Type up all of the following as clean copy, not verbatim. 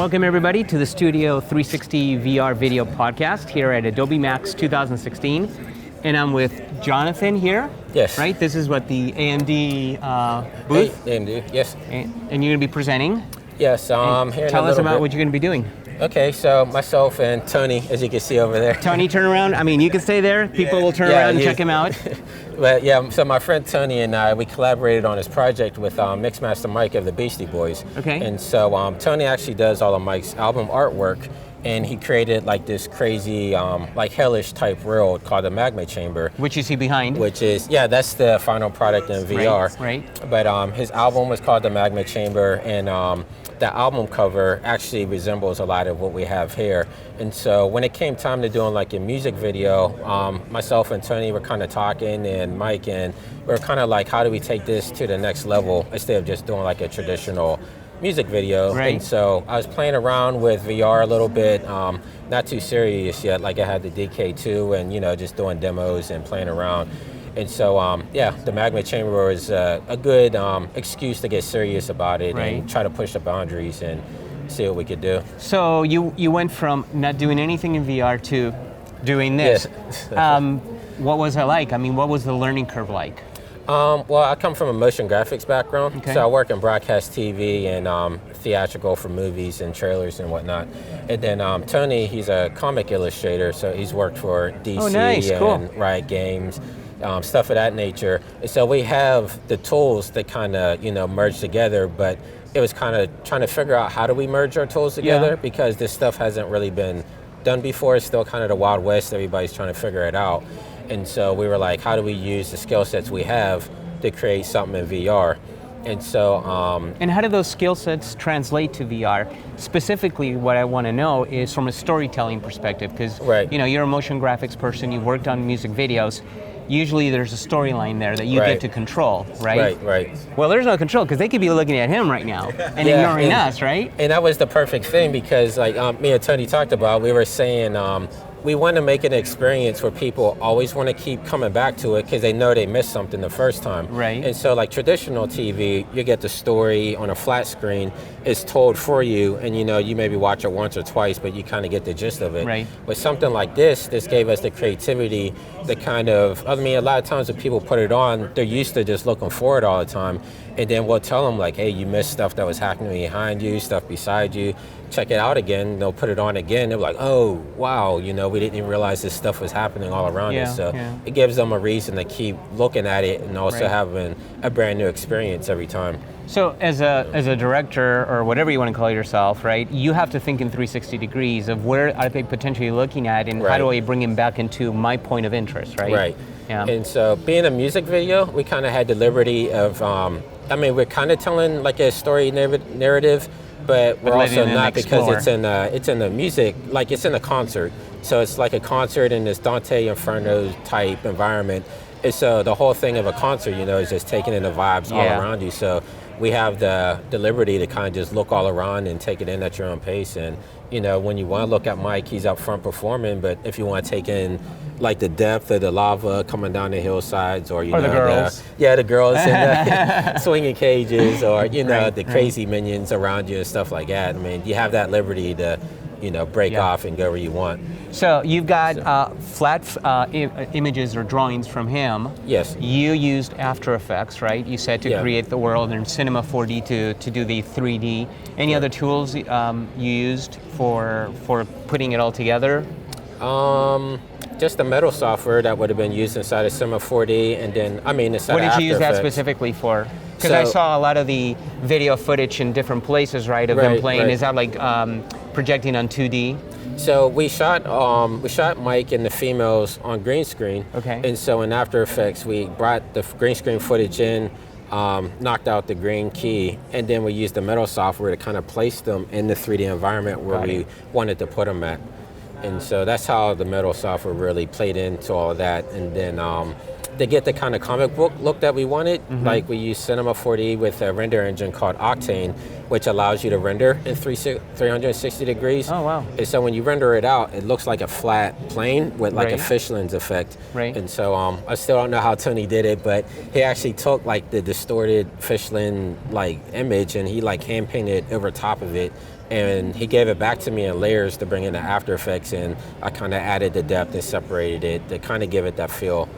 Welcome everybody to the Studio 360 VR video podcast here at Adobe Max 2016. And I'm with Jonathan here. Yes. Right? This is what the AMD booth? AMD, yes. And you're going to be presenting? Yes, here tell us about what you're going to be doing. Okay, so myself and Tony, as you can see over there. Tony, turn around. I mean, you can stay there. People will turn around and check him out. But yeah, so my friend Tony and I, we collaborated on this project with Mixmaster Mike of the Beastie Boys. Okay. And so Tony actually does all of Mike's album artwork, and he created like this crazy, like hellish type world called the Magma Chamber. Which you see behind. Which is, yeah, that's the final product in VR. Right. But his album was called the Magma Chamber, and the album cover actually resembles a lot of what we have here. And so when it came time to doing like a music video, myself and Tony were kind of talking, and Mike, and we were kind of like, how do we take this to the next level instead of just doing like a traditional music video? Right. And so I was playing around with VR a little bit, not too serious yet, like I had the DK2 and just doing demos and playing around. And so, yeah, the Magma Chamber was a good excuse to get serious about it and try to push the boundaries and see what we could do. So you went from not doing anything in VR to doing this. Yes. What was it like? I mean, what was the learning curve like? Well, I come from a motion graphics background, okay. So I work in broadcast TV and theatrical for movies and trailers and whatnot. And then Tony, he's a comic illustrator, so he's worked for DC and Riot Games. Stuff of that nature. And so we have the tools that kind of, merge together, but it was kind of trying to figure out how do we merge our tools together because this stuff hasn't really been done before. It's still kind of the Wild West. Everybody's trying to figure it out. And so we were like, how do we use the skill sets we have to create something in VR? And so... and how do those skill sets translate to VR? Specifically, what I want to know is from a storytelling perspective, because you're a motion graphics person, you've worked on music videos. Usually there's a storyline there that you get to control, right? Right. Well, there's no control because they could be looking at him right now and ignoring us, right? And that was the perfect thing because like me and Tony talked about, we were saying we want to make an experience where people always want to keep coming back to it because they know they missed something the first time. Right. And so like traditional TV, you get the story on a flat screen, it's told for you, and you maybe watch it once or twice, but you kind of get the gist of it. Right. With something like this gave us the creativity, the kind of, I mean, a lot of times when people put it on, they're used to just looking forward all the time. And then we'll tell them like, hey, you missed stuff that was happening behind you, stuff beside you. Check it out again. They'll put it on again. They're like, oh, wow, we didn't even realize this stuff was happening all around us. So it gives them a reason to keep looking at it and also having a brand new experience every time. So as a director or whatever you want to call yourself, right, you have to think in 360 degrees of where are they potentially looking at and how do I bring them back into my point of interest, right? Right. Yeah. And so being a music video, we kind of had the liberty of, we're kind of telling like a story narrative, but we're also not because it's in the music, like it's in a concert. So it's like a concert in this Dante Inferno type environment. And so the whole thing of a concert, is just taking in the vibes all around you. So we have the liberty to kind of just look all around and take it in at your own pace. And, when you want to look at Mike, he's up front performing, but if you want to take in like the depth of the lava coming down the hillsides or, the girls. The girls in the swinging cages or, the crazy minions around you and stuff like that. I mean, you have that liberty to, break off and go where you want. So you've got flat images or drawings from him. Yes. You used After Effects, right? You said to create the world, and Cinema 4D to do the 3D. Any other tools you used for putting it all together? Just the metal software that would have been used inside of Cinema 4D, and then inside what of did you use that Effects. Specifically for? Because I saw a lot of the video footage in different places, right, of them playing. Is that like projecting on 2D? So we shot Mike and the females on green screen. Okay. And so in After Effects, we brought the green screen footage in, knocked out the green key, and then we used the metal software to kind of place them in the 3D environment where we wanted to put them at. And so that's how the metal software really played into all of that. And then to get the kind of comic book look that we wanted, like we used Cinema 4D with a render engine called Octane, which allows you to render in 360 degrees. Oh, wow. And so when you render it out, it looks like a flat plane with like a fish lens effect. Right. And so I still don't know how Tony did it, but he actually took like the distorted fish lens like image and he like hand painted over top of it and he gave it back to me in layers to bring in the After Effects, and I kind of added the depth and separated it to kind of give it that feel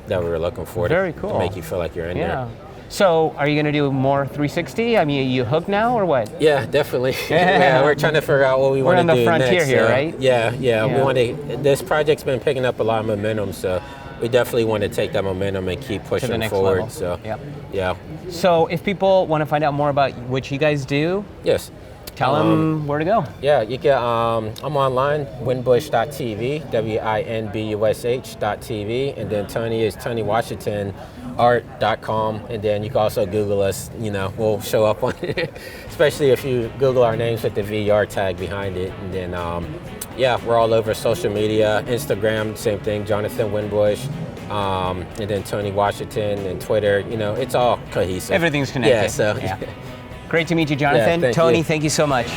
that we were looking for. Very cool. To make you feel like you're in there. So, are you going to do more 360? I mean, are you hooked now or what? Yeah, definitely. Yeah, we're trying to figure out what we want to do next. We're on the frontier here, right? Yeah. We want to. This project's been picking up a lot of momentum, so we definitely want to take that momentum and keep pushing to the next forward. Level. So, yeah. Yeah. So, if people want to find out more about what you guys do, yes. Tell them where to go. Yeah, you can. I'm online, winbush.tv, WINBUSH.tv, and then Tony is TonyWashingtonArt.com, and then you can also Google us. You know, we'll show up on it, especially if you Google our names with the VR tag behind it. And then, we're all over social media, Instagram, same thing, Jonathan Winbush, and then Tony Washington, and Twitter. You know, it's all cohesive. Everything's connected. Yeah. So. Great to meet you, Jonathan. Yeah, Tony, thank you so much.